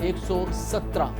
117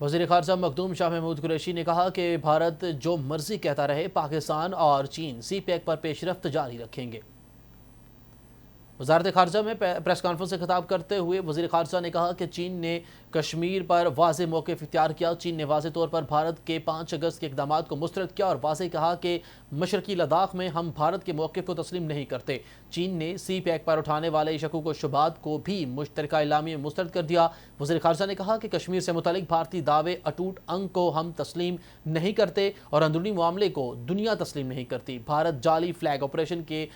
وزیر خارجہ مخدوم شاہ محمود قریشی نے کہا کہ بھارت جو مرضی کہتا رہے، پاکستان اور چین سی پیک پر پیش رفت جاری رکھیں گے۔ وزارت خارجہ میں پریس کانفرنس سے خطاب کرتے ہوئے وزیر خارجہ نے کہا کہ چین نے کشمیر پر واضح موقف اختیار کیا۔ چین نے واضح طور پر بھارت کے 5 اگست کے اقدامات کو مسترد کیا اور واضح کہا کہ مشرقی لداخ میں ہم بھارت کے موقف کو تسلیم نہیں کرتے۔ چین نے سی پیک پر اٹھانے والے شکوک و شبہات کو بھی مشترکہ اعلامیے میں مسترد کر دیا۔ وزیر خارجہ نے کہا کہ کشمیر سے متعلق بھارتی دعوے اٹوٹ انگ کو ہم تسلیم نہیں کرتے اور اندرونی معاملے کو دنیا تسلیم نہیں کرتی۔ بھارت جعلی فلیگ آپریشن کے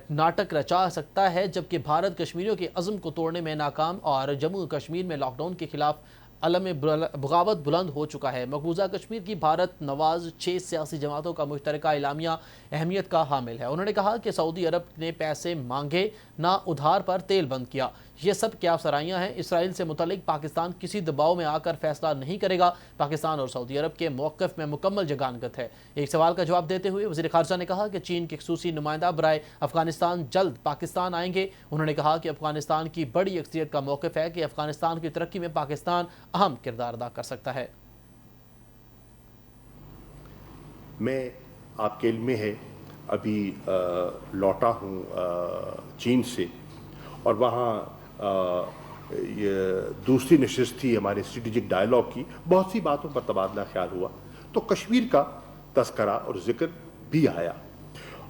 ناٹک رچا سکتا ہے، جبکہ بھارت کشمیریوں کے عزم کو توڑنے میں ناکام اور جموں کشمیر میں لاک ڈاؤن کے خلاف علم بغاوت بلند ہو چکا ہے۔ مقبوضہ کشمیر کی بھارت نواز 6 سیاسی جماعتوں کا مشترکہ اعلامیہ اہمیت کا حامل ہے۔ انہوں نے کہا کہ سعودی عرب نے پیسے مانگے نہ ادھار پر تیل بند کیا، یہ سب کیا افسرائیاں ہیں۔ اسرائیل سے متعلق پاکستان کسی دباؤ میں آ کر فیصلہ نہیں کرے گا۔ پاکستان اور سعودی عرب کے موقف میں مکمل جگانگت ہے۔ ایک سوال کا جواب دیتے ہوئے وزیر خارجہ نے کہا کہ چین کے خصوصی نمائندہ برائے افغانستان جلد پاکستان آئیں گے۔ انہوں نے کہا کہ افغانستان کی بڑی اکثریت کا موقف ہے کہ افغانستان کی ترقی میں پاکستان اہم کردار ادا کر سکتا ہے۔ میں آپ کے علم میں ہے ابھی لوٹا ہوں چین سے، اور وہاں یہ دوسری نشست تھی ہمارے اسٹریٹجک ڈائلاگ کی، بہت سی باتوں پر تبادلہ خیال ہوا، تو کشمیر کا تذکرہ اور ذکر بھی آیا،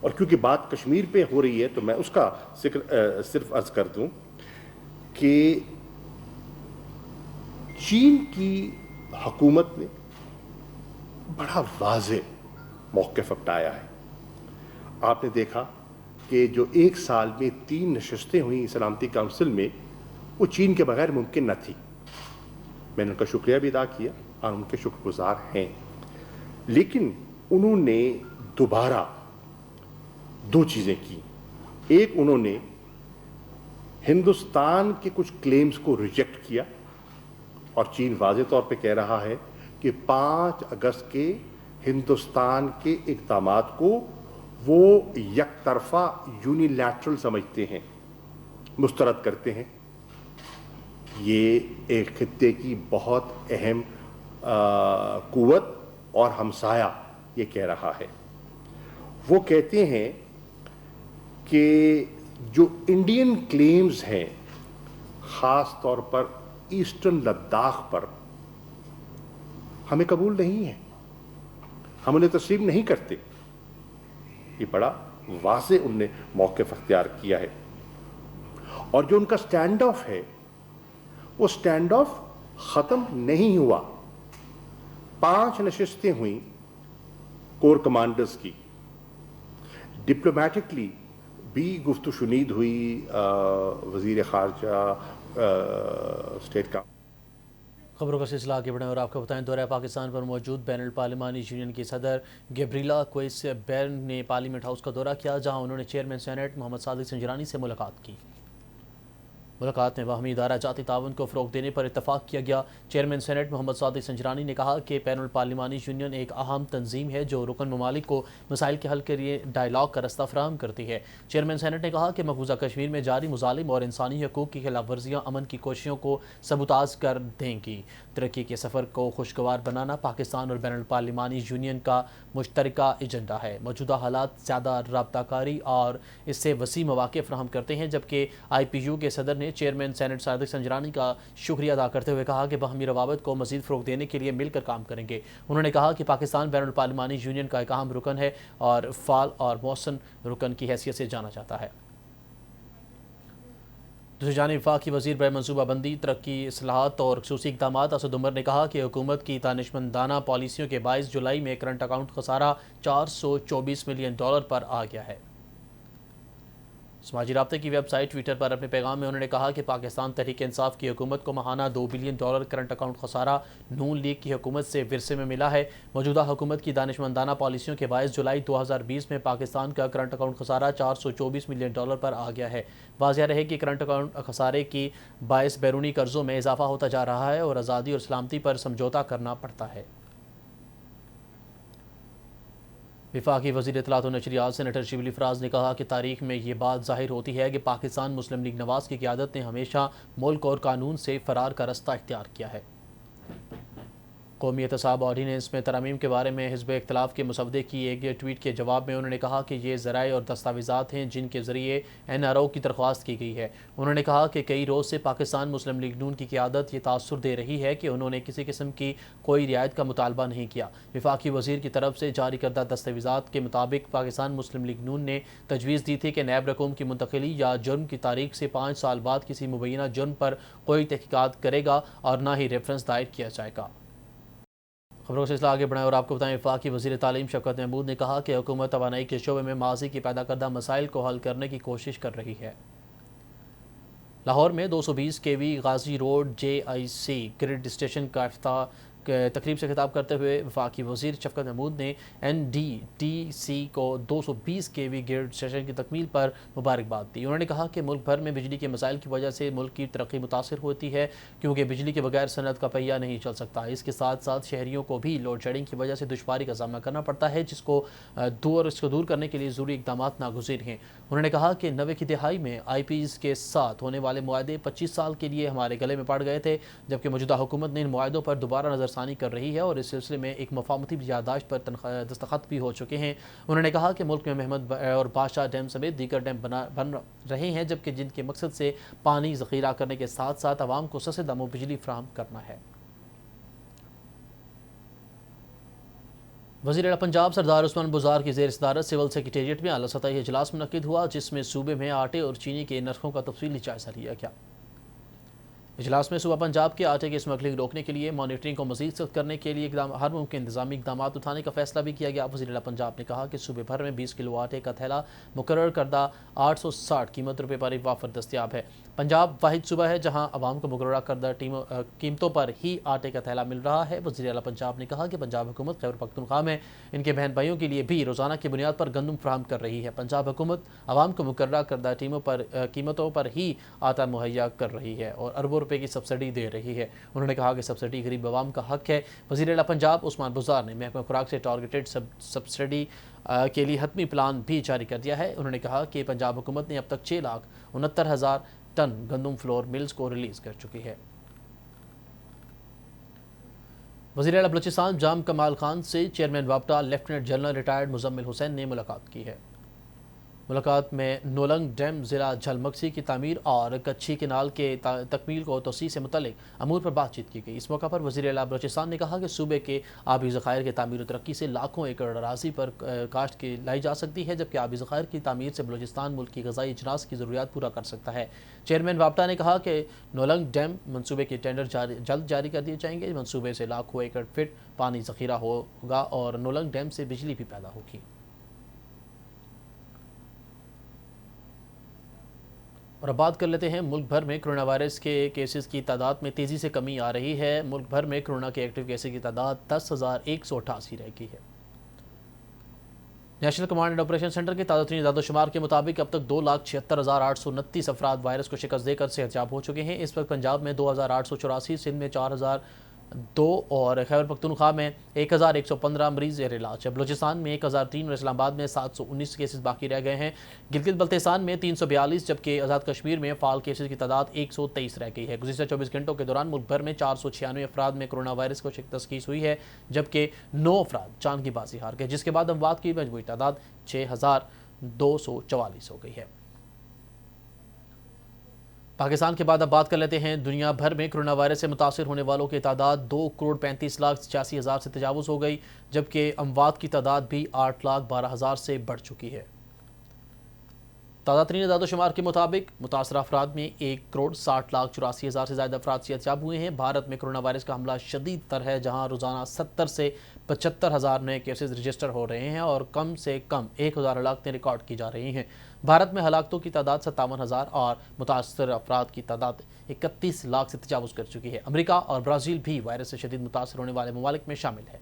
اور کیونکہ بات کشمیر پہ ہو رہی ہے تو میں اس کا ذکر صرف عرض کر دوں کہ چین کی حکومت نے بڑا واضح موقف اپنایا ہے۔ آپ نے دیکھا کہ جو 1 سال میں 3 نشستیں ہوئیں سلامتی کونسل میں، وہ چین کے بغیر ممکن نہ تھی۔ میں نے ان کا شکریہ بھی ادا کیا اور ان کے شکر گزار ہیں، لیکن انہوں نے دوبارہ 2 چیزیں کی۔ ایک، انہوں نے ہندوستان کے کچھ کلیمز کو ریجیکٹ کیا، اور چین واضح طور پہ کہہ رہا ہے کہ 5 اگست کے ہندوستان کے اقدامات کو وہ یک طرفہ یونیلیٹرل سمجھتے ہیں، مسترد کرتے ہیں۔ یہ ایک خطے کی بہت اہم قوت اور ہمسایہ یہ کہہ رہا ہے۔ وہ کہتے ہیں کہ جو انڈین کلیمز ہیں، خاص طور پر ایسٹرن لداخ پر، ہمیں قبول نہیں ہے، ہم انہیں تسلیم نہیں کرتے۔ یہ بڑا واضح ان نے موقف اختیار کیا ہے، اور جو ان کا سٹینڈ آف ہے، وہ سٹینڈ آف ختم نہیں ہوا۔ 5 نشستیں ہوئیں کور کمانڈرز کی، ڈپلومیٹکلی بھی گفت و شنید ہوئی، وزیر خارجہ اسٹیٹ کا۔ خبروں کا سلسلہ آگے بڑھیں اور آپ کو بتائیں، دورہ پاکستان پر موجود بین الپارلیمانی یونین کی صدر گیبریلا کوئس بیرن نے پارلیمنٹ ہاؤس کا دورہ کیا، جہاں انہوں نے چیئرمین سینیٹ محمد صادق سنجرانی سے ملاقات کی۔ ملاقات میں باہمی ادارہ جاتی تعاون کو فروغ دینے پر اتفاق کیا گیا۔ چیئرمین سینیٹ محمد صادق سنجرانی نے کہا کہ بین الپارلیمانی یونین ایک اہم تنظیم ہے جو رکن ممالک کو مسائل کے حل کے لیے ڈائیلاگ کا رستہ فراہم کرتی ہے۔ چیئرمین سینیٹ نے کہا کہ مقبوضہ کشمیر میں جاری مظالم اور انسانی حقوق کی خلاف ورزیاں امن کی کوششوں کو سبوتاژ کر دیں گی۔ ترقی کے سفر کو خوشگوار بنانا پاکستان اور بین الپارلیمانی یونین کا مشترکہ ایجنڈا ہے۔ موجودہ حالات زیادہ رابطہ کاری اور اس سے وسیع مواقع فراہم کرتے ہیں، جبکہ آئی پی یو کے صدر نے چیئرمین سینیٹ صادق سنجرانی کا شکریہ ادا کرتے ہوئے کہا کہ باہمی روابط کو مزید فروغ دینے کے لیے مل کر کام کریں گے۔ انہوں نے کہا کہ پاکستان بین الپارلیمانی یونین کا ایک اہم رکن ہے اور فعال اور محسن رکن کی حیثیت سے جانا جاتا ہے۔ دوسری جانب وفاقی وزیر برائے منصوبہ بندی، ترقی، اصلاحات اور خصوصی اقدامات اسد عمر نے کہا کہ حکومت کی دانشمندانہ پالیسیوں کے باعث جولائی میں کرنٹ اکاؤنٹ خسارہ $424 ملین پر آ گیا ہے۔ سماجی رابطے کی ویب سائٹ ٹویٹر پر اپنے پیغام میں انہوں نے کہا کہ پاکستان تحریک انصاف کی حکومت کو ماہانہ $2 بلین کرنٹ اکاؤنٹ خسارہ نون لیگ کی حکومت سے ورثے میں ملا ہے۔ موجودہ حکومت کی دانشمندانہ پالیسیوں کے باعث جولائی 2020 میں پاکستان کا کرنٹ اکاؤنٹ خسارہ $424 ملین پر آ گیا ہے۔ واضح رہے کہ کرنٹ اکاؤنٹ خسارے کی باعث بیرونی قرضوں میں اضافہ ہوتا جا رہا ہے اور آزادی اور سلامتی پر سمجھوتہ کرنا پڑتا ہے۔ وفاقی وزیر اطلاعات و نشریات سینیٹر شبلی فراز نے کہا کہ تاریخ میں یہ بات ظاہر ہوتی ہے کہ پاکستان مسلم لیگ نواز کی قیادت نے ہمیشہ ملک اور قانون سے فرار کا رستہ اختیار کیا ہے۔ قومی احتساب آرڈیننس میں ترامیم کے بارے میں حزب اختلاف کے مسودے کی ایک ٹویٹ کے جواب میں انہوں نے کہا کہ یہ ذرائع اور دستاویزات ہیں جن کے ذریعے NRO کی درخواست کی گئی ہے۔ انہوں نے کہا کہ کئی روز سے پاکستان مسلم لیگ نون کی قیادت یہ تاثر دے رہی ہے کہ انہوں نے کسی قسم کی کوئی رعایت کا مطالبہ نہیں کیا۔ وفاقی وزیر کی طرف سے جاری کردہ دستاویزات کے مطابق پاکستان مسلم لیگ نون نے تجویز دی تھی کہ نیب رقوم کی منتقلی یا جرم کی تاریخ سے 5 سال بعد کسی مبینہ جرم پر کوئی تحقیقات کرے گا اور نہ ہی ریفرنس دائر کیا جائے گا۔ خبروں سے آگے بڑھائیں اور آپ کو بتائیں، وفاقی وزیر تعلیم شفقت محمود نے کہا کہ حکومت توانائی کے شعبے میں ماضی کی پیدا کردہ مسائل کو حل کرنے کی کوشش کر رہی ہے۔ لاہور میں 220 kV غازی روڈ JIC گرڈ اسٹیشن کا افتتاح تقریب سے خطاب کرتے ہوئے وفاقی وزیر شفقت محمود نے NDTC کو 220 kV گرڈ اسٹیشن کی تکمیل پر مبارکباد دی۔ انہوں نے کہا کہ ملک بھر میں بجلی کے مسائل کی وجہ سے ملک کی ترقی متاثر ہوتی ہے، کیونکہ بجلی کے بغیر صنعت کا پہیہ نہیں چل سکتا۔ اس کے ساتھ ساتھ شہریوں کو بھی لوڈ شیڈنگ کی وجہ سے دشواری کا سامنا کرنا پڑتا ہے، جس کو دور کرنے کے لیے ضروری اقدامات ناگزیر ہیں۔ انہوں نے کہا کہ 90 کی دہائی میں IPs کے ساتھ ہونے والے معاہدے 25 سال کے لیے ہمارے گلے میں پڑ گئے تھے، جبکہ موجودہ حکومت نے ان معاہدوں پر دوبارہ نظر ثانی کر رہی ہے اور اس سلسلے میں ایک مفاہمتی یادداشت پر دستخط بھی ہو چکے ہیں۔ انہوں نے کہا کہ ملک میں محمد اور بادشاہ ڈیم سمیت دیگر ڈیم بن رہے ہیں، جبکہ جن کے مقصد سے پانی ذخیرہ کرنے کے ساتھ ساتھ عوام کو سستے داموں بجلی فراہم کرنا ہے۔ وزیر اعلیٰ پنجاب سردار عثمان بزار کی زیر صدارت سول سیکریٹریٹ میں اعلیٰ سطحی اجلاس منعقد ہوا، جس میں صوبے میں آٹے اور چینی کے نرخوں کا تفصیلی جائزہ لیا گیا۔ اجلاس میں صوبہ پنجاب کے آٹے کی اسمگلنگ روکنے کے لیے مانیٹرنگ کو مزید سخت کرنے کے لیے ہر ممکن انتظامی اقدامات اٹھانے کا فیصلہ بھی کیا گیا۔ وزیر اعلیٰ پنجاب نے کہا کہ صوبے بھر میں 20 کلو آٹے کا تھیلا مقرر کردہ 860 قیمت روپے پر وافر دستیاب ہے۔ پنجاب واحد صوبہ ہے جہاں عوام کو مقررہ کردہ قیمتوں پر ہی آٹے کا تھیلا مل رہا ہے۔ وزیر اعلیٰ پنجاب نے کہا کہ پنجاب حکومت خیبر پختونخوا میں ان کے بہن بھائیوں کے لیے بھی روزانہ کی بنیاد پر گندم فراہم کر رہی ہے۔ پنجاب حکومت عوام کو مقررہ کردہ قیمتوں پر ہی آٹا مہیا کر رہی ہے اور اربوں روپے کی سبسڈی دے رہی ہے۔ انہوں نے کہا کہ سبسڈی غریب عوام کا حق ہے۔ وزیر اعلیٰ پنجاب عثمان بزار نے محکمہ خوراک سے ٹارگیٹڈ سبسڈی کے لیے حتمی پلان بھی جاری کر دیا ہے۔ انہوں نے کہا کہ پنجاب حکومت نے اب تک 6,69,000 ٹن گندم فلور ملز کو ریلیز کر چکی ہے۔ وزیر اعلیٰ بلوچستان جام کمال خان سے چیئرمین وابٹا lieutenant general retired Muzammil Hussain نے ملاقات کی ہے۔ ملاقات میں نولنگ ڈیم ضلع جھل مکسی کی تعمیر اور کچھی کینال کے تکمیل کو توسیع سے متعلق امور پر بات چیت کی گئی۔ اس موقع پر وزیر اعلیٰ بلوچستان نے کہا کہ صوبے کے آبی ذخائر کے تعمیر و ترقی سے لاکھوں ایکڑ اراضی پر کاشت کی لائی جا سکتی ہے، جبکہ آبی ذخائر کی تعمیر سے بلوچستان ملک کی غذائی اجناس کی ضروریات پورا کر سکتا ہے۔ چیئرمین وابٹا نے کہا کہ نولنگ ڈیم منصوبے کے ٹینڈر جلد جاری کر دیے جائیں گے۔ منصوبے سے لاکھوں ایکڑ فٹ پانی ذخیرہ ہوگا اور نولنگ ڈیم سے بجلی بھی پیدا ہوگی۔ اور اب بات کر لیتے ہیں ملک بھر میں کرونا وائرس کے کیسز کی تعداد میں تیزی سے کمی آ رہی ہے۔ ملک بھر میں کرونا کے ایکٹیو کیسز کی تعداد 10,188 رہ گئی ہے۔ National command and operation centre کے تازہ ترین اعداد و شمار کے مطابق اب تک 2,76,829 افراد وائرس کو شکست دے کر صحت یاب ہو چکے ہیں۔ اس وقت پنجاب میں 2,884، سندھ میں 4,002 اور خیبر پختونخوا میں 1,115 مریض زیر علاج ہے۔ بلوچستان میں 1,003 اور اسلام آباد میں 719 کیسز باقی رہ گئے ہیں۔ گلگت بلتستان میں 342، جبکہ آزاد کشمیر میں فعال کیسز کی تعداد 123 رہ گئی ہے۔ گزشتہ 24 گھنٹوں کے دوران ملک بھر میں 496 افراد میں کرونا وائرس کو تشخیص ہوئی ہے، جبکہ 9 افراد جان کی بازی ہار گئے، جس کے بعد اموات کی مجموعی تعداد 6,244 ہو گئی ہے۔ پاکستان کے بعد اب بات کر لیتے ہیں دنیا بھر میں کرونا وائرس سے متاثر ہونے والوں کی تعداد 2,35,86,000 سے تجاوز ہو گئی، جبکہ اموات کی تعداد بھی 8,12,000 سے بڑھ چکی ہے۔ تازہ ترین اعداد و شمار کے مطابق متاثرہ افراد میں 1,60,84,000 سے زائد افراد صحت یاب ہوئے ہیں۔ بھارت میں کرونا وائرس کا حملہ شدید تر ہے، جہاں روزانہ 70 سے 75,000 نئے کیسز رجسٹر ہو رہے ہیں اور کم سے کم 1,000 ہلاکتیں ریکارڈ کی جا رہی ہیں۔ بھارت میں ہلاکتوں کی تعداد 57,000 اور متاثر افراد کی تعداد 31 لاکھ سے تجاوز کر چکی ہے۔ امریکہ اور برازیل بھی وائرس سے شدید متاثر ہونے والے ممالک میں شامل ہے۔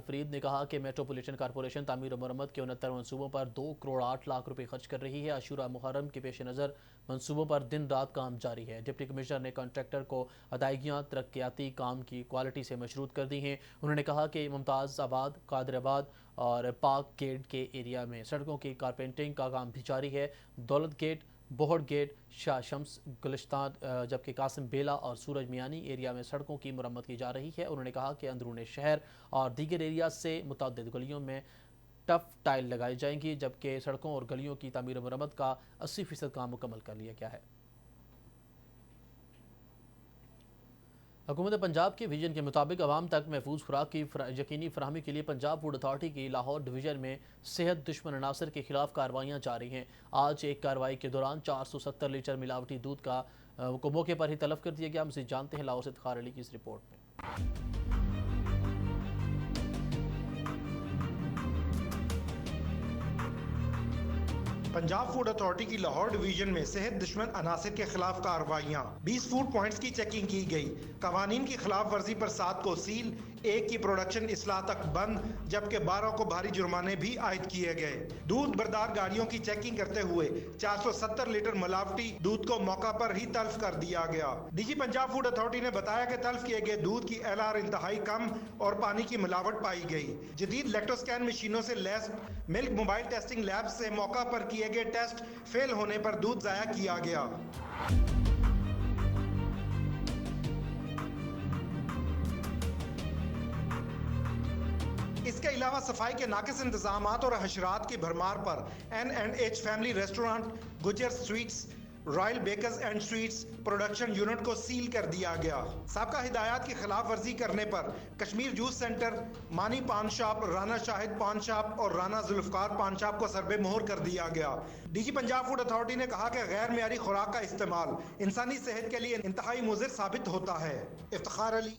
فرید نے کہا کہ میٹروپولیٹن کارپوریشن تعمیر و مرمت کے 69 منصوبوں پر 2,08,00,000 روپے خرچ کر رہی ہے۔ عاشورہ محرم کے پیش نظر منصوبوں پر دن رات کام جاری ہے۔ ڈپٹی کمشنر نے کانٹریکٹر کو ادائیگیاں ترقیاتی کام کی کوالٹی سے مشروط کر دی ہیں۔ انہوں نے کہا کہ ممتاز آباد، قادر آباد اور پاک گیٹ کے ایریا میں سڑکوں کی کارپینٹنگ کا کام بھی جاری ہے۔ دولت گیٹ، بہڑ گیٹ، شاہ شمس گلستان، جبکہ قاسم بیلا اور سورج میانی ایریا میں سڑکوں کی مرمت کی جا رہی ہے۔ انہوں نے کہا کہ اندرون شہر اور دیگر ایریا سے متعدد گلیوں میں ٹف ٹائل لگائی جائیں گی، جبکہ سڑکوں اور گلیوں کی تعمیر و مرمت کا 80% کام مکمل کر لیا گیا ہے۔ حکومت پنجاب کے ویژن کے مطابق عوام تک محفوظ خوراک کی یقینی فراہمی کے لیے پنجاب فوڈ اتھارٹی کی لاہور ڈویژن میں صحت دشمن عناصر کے خلاف کارروائیاں جاری ہیں۔ آج ایک کارروائی کے دوران 470 لیٹر ملاوٹی دودھ کو موقع پر ہی تلف کر دیا گیا۔ مزید جانتے ہیں لاہور سے افتخار علی کی اس رپورٹ میں۔ پنجاب فوڈ اتھارٹی کی لاہور ڈویژن میں صحت دشمن عناصر کے خلاف کارروائیاں، 20 فوڈ پوائنٹس کی چیکنگ کی گئی۔ قوانین کی خلاف ورزی پر 7 کو سیل، 1 کی پروڈکشن اصلاح تک بند، جبکہ 12 کو بھاری جرمانے بھی عائد کیے گئے۔ دودھ بردار گاڑیوں کی چیکنگ کرتے ہوئے 470 لیٹر ملاوٹی دودھ کو موقع پر ہی تلف کر دیا گیا۔ D G Punjab food authority نے بتایا کہ تلف کیے گئے دودھ کی LR انتہائی کم اور پانی کی ملاوٹ پائی گئی۔ جدید لیکٹوسکین مشینوں سے لیس ملک موبائل ٹیسٹنگ لیب سے موقع پر کیے گئے ٹیسٹ فیل ہونے پر دودھ ضائع کیا گیا۔ اس کے علاوہ صفائی کے ناقص انتظامات اور حشرات کی بھرمار پر N&H family restaurant, Gujjar sweets, royal bakers and sweets production unit کو سیل کر دیا گیا۔ سابقہ ہدایات کی خلاف ورزی کرنے پر کشمیر جوس سینٹر، مانی پان شاپ، رانا شاہد پان شاپ اور رانا ذوالفقار پان شاپ کو سربے مہر کر دیا گیا۔ D G Punjab food authority نے کہا کہ غیر معیاری خوراک کا استعمال انسانی صحت کے لیے انتہائی مضر ثابت ہوتا ہے۔ افتخار علی۔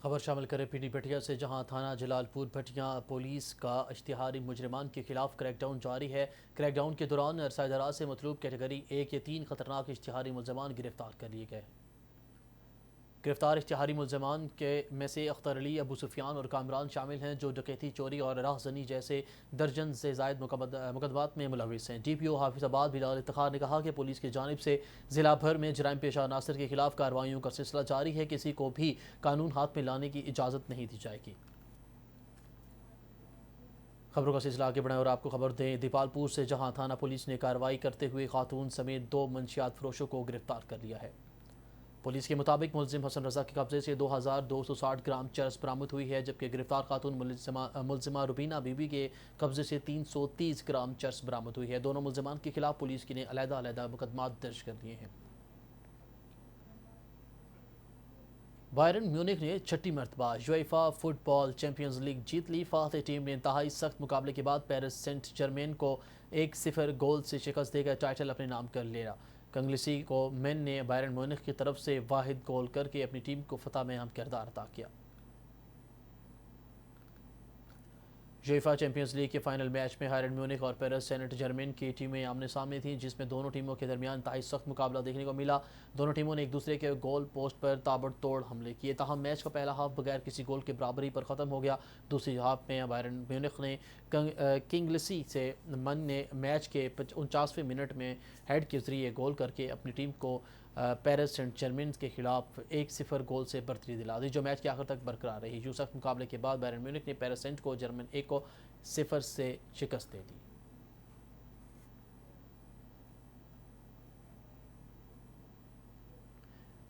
خبر شامل کرے پی ڈی بٹیا سے، جہاں تھانہ جلال پور بٹیا پولیس کا اشتہاری مجرمان کے خلاف کریک ڈاؤن جاری ہے۔ کریک ڈاؤن کے دوران عرصہ دراز سے مطلوب کیٹیگری 1 کے 3 خطرناک اشتہاری ملزمان گرفتار کر لیے گئے۔ گرفتار اشتہاری ملزمان میں سے اختر علی، ابو سفیان اور کامران شامل ہیں، جو ڈکیتی، چوری اور راہ زنی جیسے درجن سے زائد مقدمات میں ملوث ہیں۔ ڈی پی او حافظ آباد بلال افتخار نے کہا کہ پولیس کی جانب سے ضلع بھر میں جرائم پیشہ عناصر کے خلاف کارروائیوں کا سلسلہ جاری ہے، کسی کو بھی قانون ہاتھ میں لانے کی اجازت نہیں دی جائے گی۔ خبروں کا سلسلہ آگے بڑھائیں اور آپ کو خبر دیں دیپال پور سے، جہاں تھانہ پولیس نے کارروائی کرتے ہوئے خاتون سمیت 2 منشیات فروشوں کو گرفتار کر لیا ہے۔ پولیس کے مطابق ملزم حسن رضا کے قبضے سے 2260 گرام چرس برآمد ہوئی ہے، جبکہ گرفتار خاتون ملزمہ روبینہ بی بی کے قبضے سے 330 گرام چرس برآمد ہوئی ہے۔ دونوں ملزمان کے خلاف پولیس نے علیحدہ مقدمات درج کر لیے ہیں۔ بائرن میونخ نے 6ٹی مرتبہ یویفا فٹ بال چیمپئنز لیگ جیت لی۔ فاتح ٹیم نے انتہائی سخت مقابلے کے بعد پیرس سینٹ جرمین کو 1-0 گول سے شکست دے کر ٹائٹل اپنے نام کر لیا۔ کنگلیسی کو مین نے بائرن میونخ کی طرف سے واحد گول کر کے اپنی ٹیم کو فتح میں اہم کردار ادا کیا۔ یویفا چیمپئنز لیگ کے فائنل میچ میں بائرن میونخ اور پیرس سینٹ جرمین کی ٹیمیں آمنے سامنے تھیں، جس میں دونوں ٹیموں کے درمیان انتہائی سخت مقابلہ دیکھنے کو ملا۔ دونوں ٹیموں نے ایک دوسرے کے گول پوسٹ پر تابڑ توڑ حملے کیے، تاہم میچ کا پہلا ہاف بغیر کسی گول کے برابری پر ختم ہو گیا۔ دوسری ہاف میں بائرن میونخ نے کنگلیسی سے من نے میچ کے 49ویں منٹ میں ہیڈ کے ذریعے گول کر کے اپنی ٹیم کو پیرس سینٹ جرمین کے خلاف 1-0 گول سے برتری دلا دی، جو میچ کے آخر تک برقرار رہی۔ یوں سخت مقابلے کے بعد بائرن میونخ نے پیرس سینٹ کو جرمن 1 کو 0 سے شکست دے دی۔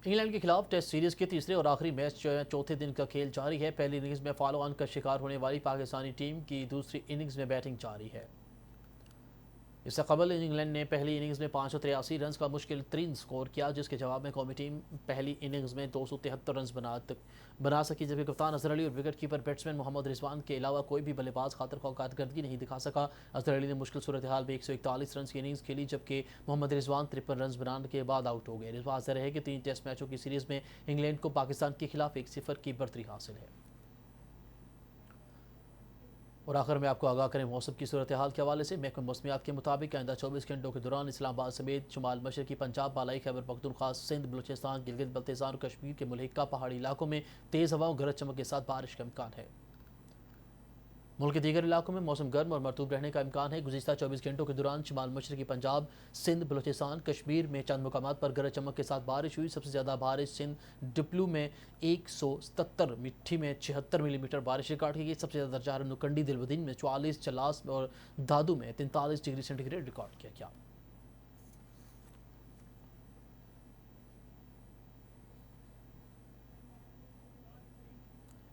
انگلینڈ کے خلاف ٹیسٹ سیریز کے تیسرے اور آخری میچ چوتھے دن کا کھیل جاری ہے۔ پہلی اننگز میں فالو آن کا شکار ہونے والی پاکستانی ٹیم کی دوسری اننگز میں بیٹنگ جاری ہے۔ اس سے قبل انگلینڈ نے پہلی اننگز میں 583 رنز کا مشکل ترین سکور کیا، جس کے جواب میں قومی ٹیم پہلی اننگز میں 273 رنز بنا سکی، جبکہ کپتان اظہر علی اور وکٹ کیپر بیٹسمین محمد رضوان کے علاوہ کوئی بھی بلے باز خاطر خواہ کارکردگی نہیں دکھا سکا۔ اظہر علی نے مشکل صورتحال میں 141 رنز کی اننگز کھیلی، جبکہ محمد رضوان 53 رنز بنانے کے بعد آؤٹ ہو گئے۔ واضح رہے کہ 3 ٹیسٹ میچوں کی سیریز میں انگلینڈ کو پاکستان کے خلاف 1-0 کی برتری حاصل ہے۔ اور آخر میں آپ کو آگاہ کریں موسم کی صورتحال کے حوالے سے۔ محکمہ موسمیات کے مطابق آئندہ 24 گھنٹوں کے دوران اسلام آباد سمیت شمال مشرقی پنجاب، بالائی خیبر پختونخوا، سندھ، بلوچستان، گلگت بلتستان اور کشمیر کے ملحقہ پہاڑی علاقوں میں تیز ہواؤں، گرج چمک کے ساتھ بارش کا امکان ہے۔ ملک کے دیگر علاقوں میں موسم گرم اور مرطوب رہنے کا امکان ہے۔ گزشتہ 24 گھنٹوں کے دوران شمال مشرقی پنجاب، سندھ، بلوچستان، کشمیر میں چند مقامات پر گرج چمک کے ساتھ بارش ہوئی۔ سب سے زیادہ بارش سندھ ڈپلو میں 177، مٹھی میں 76 ملی میٹر بارش ریکارڈ کی گئی۔ سب سے زیادہ درجہ حرارت نوکنڈی دلودین میں 44، چلاس اور دادو میں 43 ڈگری سینٹی گریڈ ریکارڈ کیا گیا۔